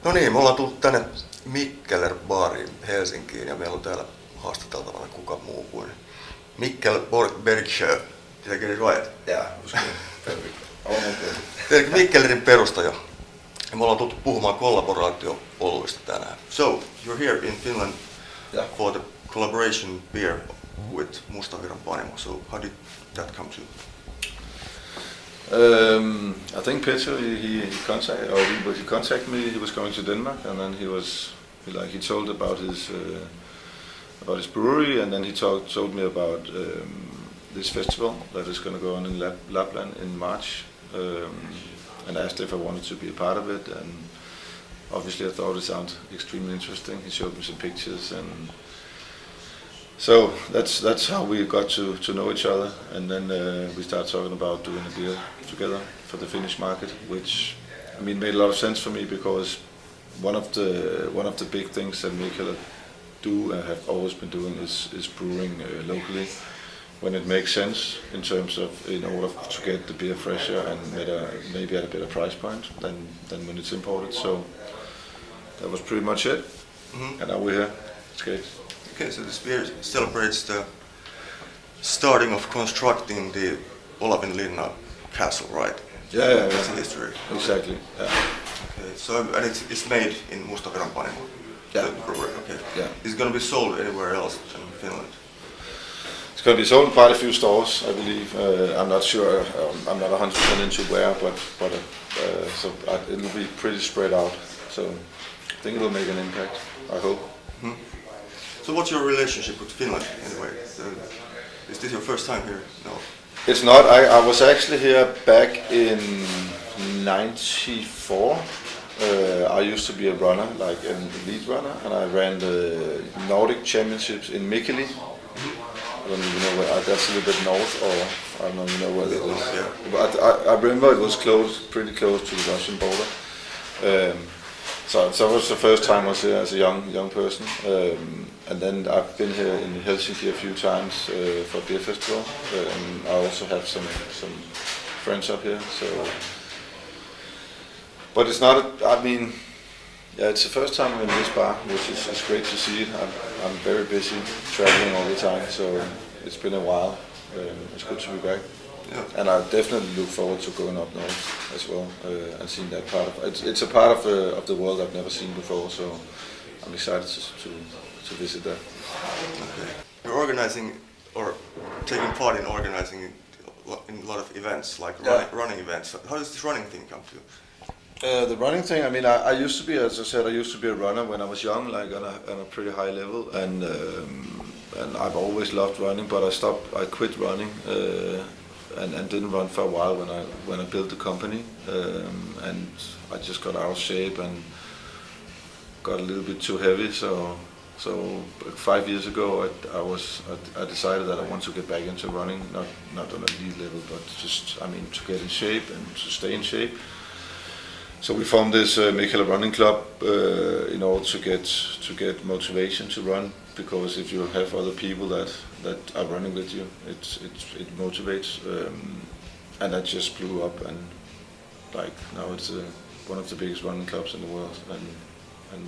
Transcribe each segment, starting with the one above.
No niin, me ollaan tullut tänne Mikkellerin Helsinkiin ja meillä on täällä haastateltavana kuka muu kuin Mikkel Borg Bjergsøn. Did I get it right? Yeah, it was good. Perfect. Almost perfect. Mikkellerin perustaja. Ja me ollaan tultu puhumaan kollaboraatio-oluista tänään. So, you're here in Finland for the collaboration beer with Mustavirran Panimo. So, how did that come to? I think Peter he contacted me. He was going to Denmark, and then he told about his brewery, and then he told me about this festival that is going to go on in Lapland in March, and asked if I wanted to be a part of it. And obviously, I thought it sounded extremely interesting. He showed me some pictures, and so that's how we got to know each other. And then we started talking about doing a beer together for the Finnish market, which made a lot of sense for me, because one of the big things that Mikkel do and have always been doing is brewing locally when it makes sense, in terms of in order to get the beer fresher and maybe at a better price point than when it's imported. So that was pretty much it. Mm-hmm. And now we're here. It's great. Okay, so this beer celebrates the starting of constructing the Olavinlinna castle, right? Yeah. That's the history. Exactly. Yeah. Okay, so and it's made in Mustavirran Panimo. Yeah. The brewery. Okay. Yeah. Is it going to be sold anywhere else in Finland? It's going to be sold in quite a few stores, I believe. I'm not sure. I'm not 100% into where, but it'll be pretty spread out. So I think it'll make an impact. I hope. Mm-hmm. So what's your relationship with Finland anyway? Is this your first time here? No. It's not. I was actually here back in '94. I used to be a runner, like an elite runner, and I ran the Nordic Championships in Mikkellerin. I don't even know where. That's a little bit north, or I don't even know where it is. Yeah. But I remember it was pretty close to the Russian border. So it was the first time I was here as a young person, and then I've been here in Helsinki a few times for beer festival, and I also have some friends up here. So, but it's not. It's the first time I'm in this bar, which is great to see it. I'm very busy traveling all the time, so it's been a while. It's good to be back. Yeah. And I definitely look forward to going up north as well and seeing that part of it. It's a part of the world I've never seen before, so I'm excited to visit that. Okay. You're organizing or taking part in organizing in a lot of events, like running events. How does this running thing come to? The running thing. I used to be, as I said, a runner when I was young, like on a pretty high level, and I've always loved running. But I quit running. And didn't run for a while when I built the company, and I just got out of shape and got a little bit too heavy. So 5 years ago I decided that I want to get back into running, not on a elite level, but just to get in shape and to stay in shape. So we formed this Mikkel Running Club in order to get motivation to run, because if you have other people that are running with you, it motivates, and that just blew up, and like now it's one of the biggest running clubs in the world, and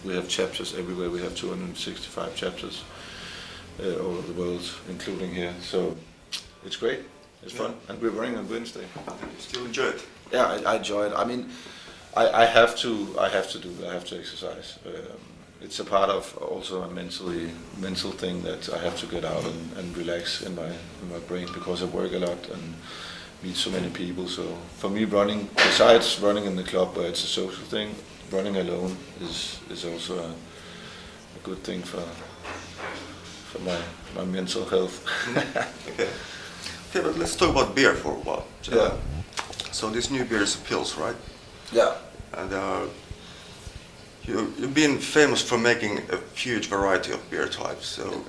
we have chapters everywhere. We have 265 chapters all over the world, including here. So it's great. It's fun, and we're running on Wednesday. You still enjoy it? Yeah, I enjoy it. I have to do it. I have to exercise. It's a part of also a mental thing that I have to get out and relax in my brain, because I work a lot and meet so many people. So for me, running, besides running in the club where it's a social thing, running alone is also a good thing for my mental health. Okay, but let's talk about beer for a while. Yeah. So this new beer is a Pils, right? Yeah. And you've been famous for making a huge variety of beer types. So,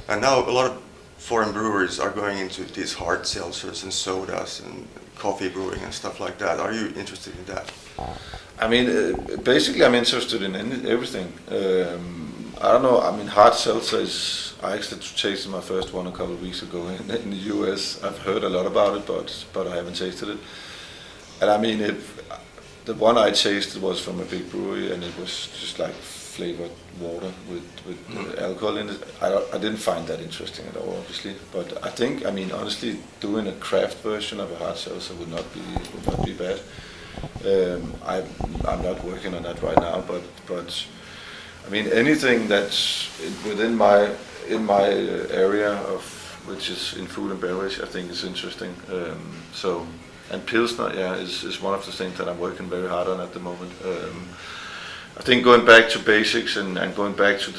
and now a lot of foreign breweries are going into these hard seltzers and sodas and coffee brewing and stuff like that. Are you interested in that? Basically, I'm interested in everything. I don't know. Hard seltzer is. I actually tasted my first one a couple of weeks ago in the US. I've heard a lot about it, but I haven't tasted it. And the one I tasted was from a big brewery, and it was just like flavored water with alcohol in it. I didn't find that interesting at all, obviously. But I think, I mean, honestly, doing a craft version of a hard seltzer would not be bad. I'm not working on that right now, but I mean, anything that's within my area of, which is in food and beverage, I think is interesting. And Pilsner, is one of the things that I'm working very hard on at the moment. I think going back to basics and going back to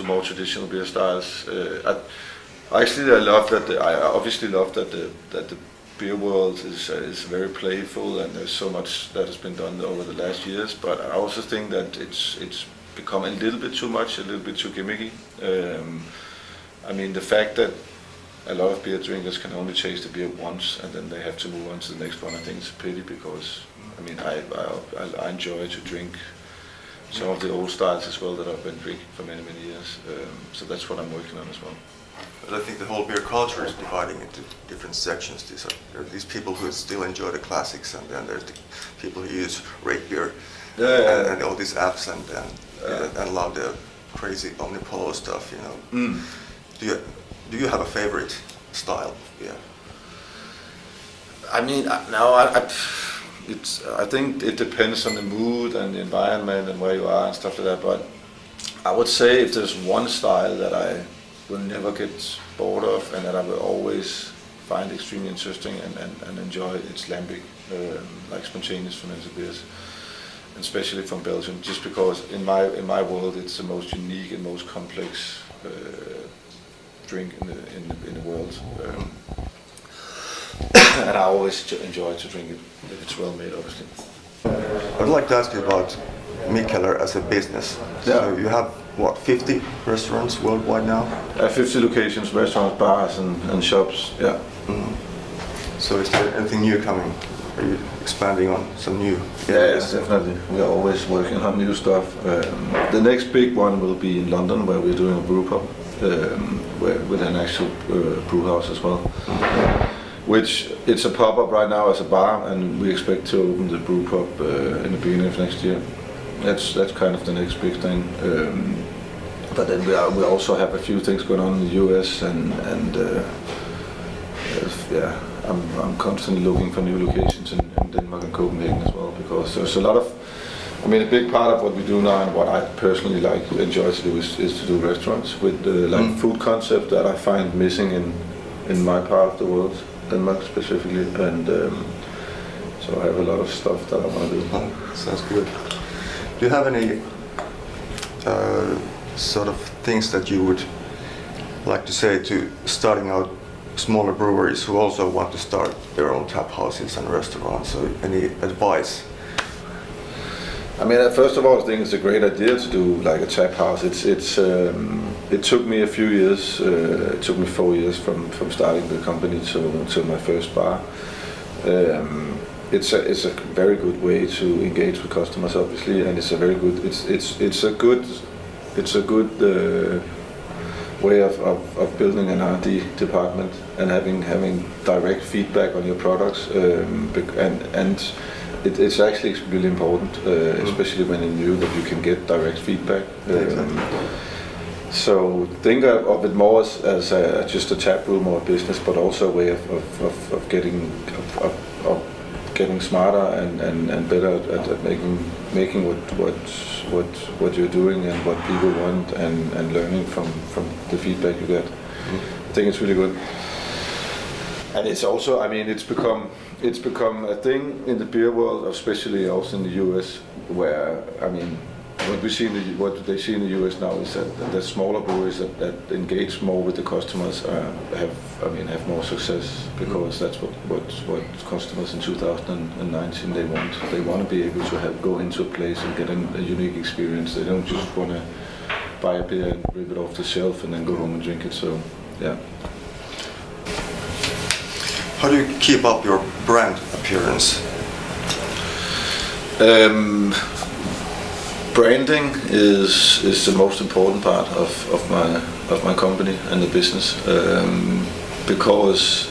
more traditional beer styles. I obviously love that the beer world is very playful, and there's so much that has been done over the last years. But I also think that it's become a little bit too much, a little bit too gimmicky. I mean, the fact that a lot of beer drinkers can only taste the beer once and then they have to move on to the next one, I think it's a pity, because I mean, I enjoy to drink some of the old styles as well that I've been drinking for many years. So that's what I'm working on as well. But I think the whole beer culture is dividing into different sections. There are these people who still enjoy the classics, and then there's the people who use rate beer and all these apps and love the crazy omnipolo stuff, you know. Do you have a favorite style? Yeah. I mean, I think it depends on the mood and the environment and where you are and stuff like that. But I would say if there's one style that I will never get bored of and that I will always find extremely interesting and enjoy, it's lambic, like spontaneous fermented beers, and especially from Belgium. Just because in my world it's the most unique and most complex drink in the world, and I always enjoy to drink it if it's well made, obviously. I'd like to ask you about Mikkellerin as a business. Yeah. So you have what, 50 restaurants worldwide now? 50 locations, restaurants, bars, and shops. Yeah. So is there anything new coming? Are you expanding on some new areas? Yes, definitely. We are always working on new stuff. The next big one will be in London, where we're doing a brew pub. With an actual brew house as well, which it's a pop-up right now as a bar, and we expect to open the brew pub in the beginning of next year. That's kind of the next big thing. But then we also have a few things going on in the US, and I'm constantly looking for new locations in Denmark and Copenhagen as well, because there's a lot of, I mean, a big part of what we do now and what I personally enjoy to do is to do restaurants with food concept that I find missing in my part of the world, Denmark specifically, and so I have a lot of stuff that I want to do. Sounds good. Do you have any sort of things that you would like to say to starting out smaller breweries who also want to start their own tap houses and restaurants? So any advice? I mean, first of all, I think it's a great idea to do like a tap house. It took me a few years. It took me 4 years from starting the company to my first bar. It's a very good way to engage with customers, obviously, and it's a very good. It's a good way of building an R&D department and having direct feedback on your products, and it's actually really important, especially when you knew that you can get direct feedback. So think of it more as just a tap room or a business, but also a way of getting smarter and better at making what you're doing and what people want, and learning from the feedback you get. I think it's really good. And it's also, I mean, it's become a thing in the beer world, especially also in the US, where, I mean, what they see in the US now is that the smaller breweries that engage more with the customers have more success, because that's what customers in 2019 they want. They want to be able to go into a place and get a unique experience. They don't just want to buy a beer and rip it off the shelf and then go home and drink it. So, yeah. How do you keep up your brand appearance? Branding is the most important part of my company and the business, because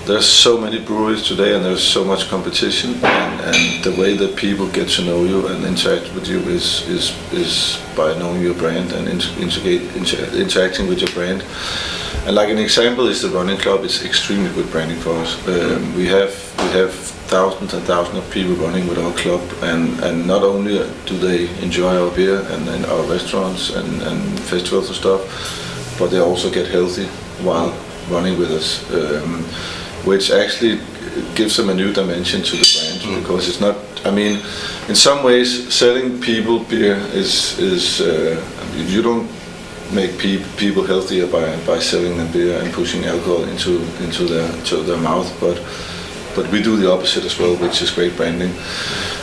there's so many breweries today, and there's so much competition, and the way that people get to know you and interact with you is by knowing your brand and interacting with your brand. And like an example is the running club. It's extremely good branding for us. We have thousands and thousands of people running with our club, and not only do they enjoy our beer and our restaurants and festivals and stuff, but they also get healthy while running with us, which actually gives them a new dimension to the brand, because it's not, I mean, in some ways selling people beer is you don't make people healthier by selling them beer and pushing alcohol into their mouth, but we do the opposite as well, which is great branding.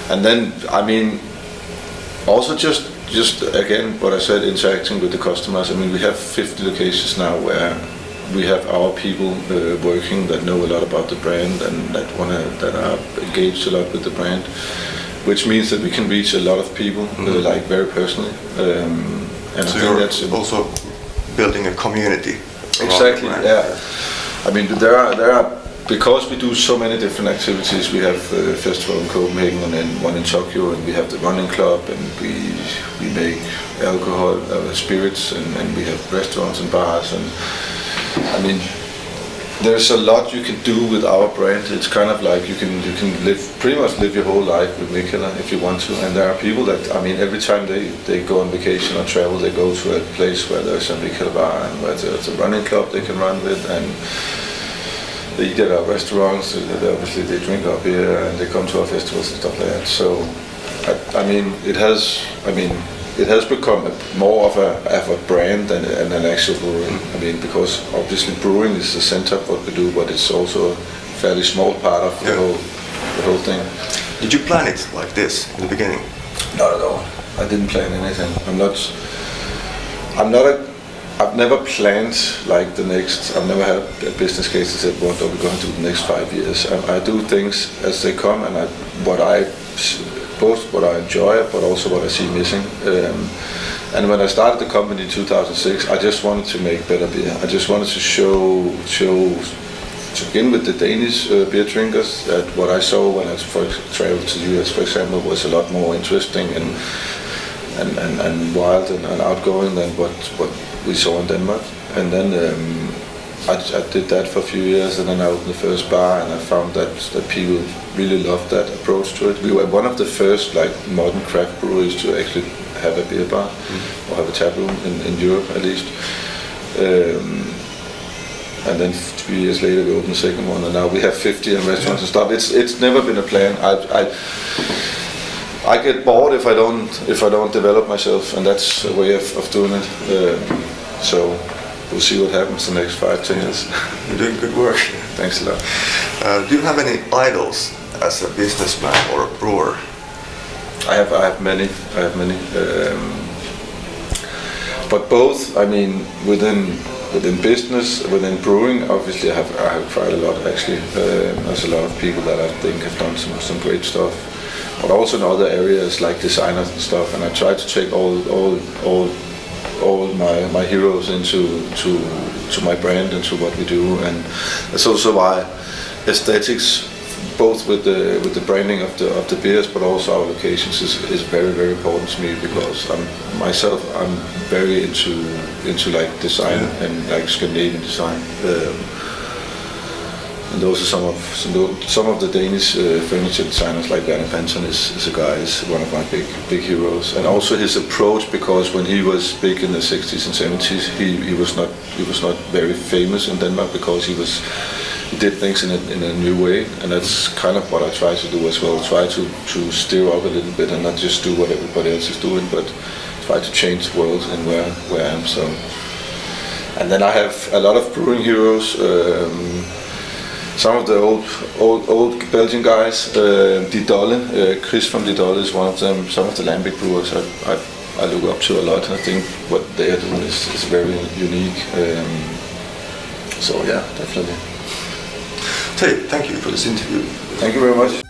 And then, I mean, also just again what I said, interacting with the customers. I mean, we have 50 locations now where we have our people working that know a lot about the brand and that are engaged a lot with the brand, which means that we can reach a lot of people, like very personally. And so I think that's also building a community. Exactly. Yeah. I mean, there are because we do so many different activities. We have a festival in Copenhagen and then one in Tokyo, and we have the running club, and we make alcohol, spirits, and we have restaurants and bars, and I mean, there's a lot you can do with our brand. It's kind of like you can pretty much live your whole life with Mikkellerin if you want to. And there are people that, I mean, every time they go on vacation or travel, they go to a place where there's a Mikkellerin bar and where there's a running club they can run with, and they eat at our restaurants. Obviously, they drink our beer and they come to our festivals and stuff like that. So, I mean, it has become more of a brand than an actual brewery. I mean, because obviously brewing is the center of what we do, but it's also a fairly small part of the whole thing. Did you plan it like this in the beginning? Not at all. I didn't plan anything. I've never planned like the next. I've never had a business case that said, what are we going to do the next 5 years? I do things as they come, and both what I enjoy, but also what I see missing. And when I started the company in 2006, I just wanted to make better beer. I just wanted to show to begin with the Danish beer drinkers that what I saw when I traveled to the US, for example, was a lot more interesting and wild and outgoing than what we saw in Denmark. And then I did that for a few years, and then I opened the first bar, and I found that people really loved that approach to it. We were one of the first like modern craft breweries to actually have a beer bar or have a tap room in Europe at least. And then 3 years later we opened the second one, and now we have 50 in restaurants and stuff. It's never been a plan. I get bored if I don't develop myself, and that's a way of doing it. So we'll see what happens the next 5-10 years. You're doing good work. Thanks a lot. Do you have any idols as a businessman or a brewer? I have many. But both. I mean, within business, within brewing, obviously I have tried a lot. Actually, there's a lot of people that I think have done some great stuff. But also in other areas like designers and stuff. And I try to take all my heroes into my brand and to what we do, and that's also why aesthetics, both with the branding of the beers, but also our locations, is very, very important to me, because I'm very into like design and like Scandinavian design. And those are some of the Danish furniture designers, like Werner Panton is a guy, is one of my big heroes, and also his approach, because when he was big in the 60s and 70s, he was not very famous in Denmark, because he did things in a new way, and that's kind of what I try to do as well. Try to steer up a little bit and not just do what everybody else is doing, but try to change the world and where I am. So, and then I have a lot of brewing heroes. Some of the old Belgian guys, Chris from Didolle is one of them. Some of the Lambic brewers I look up to a lot. I think what they are doing is very unique. So yeah, definitely. Thank you for this interview. Thank you very much.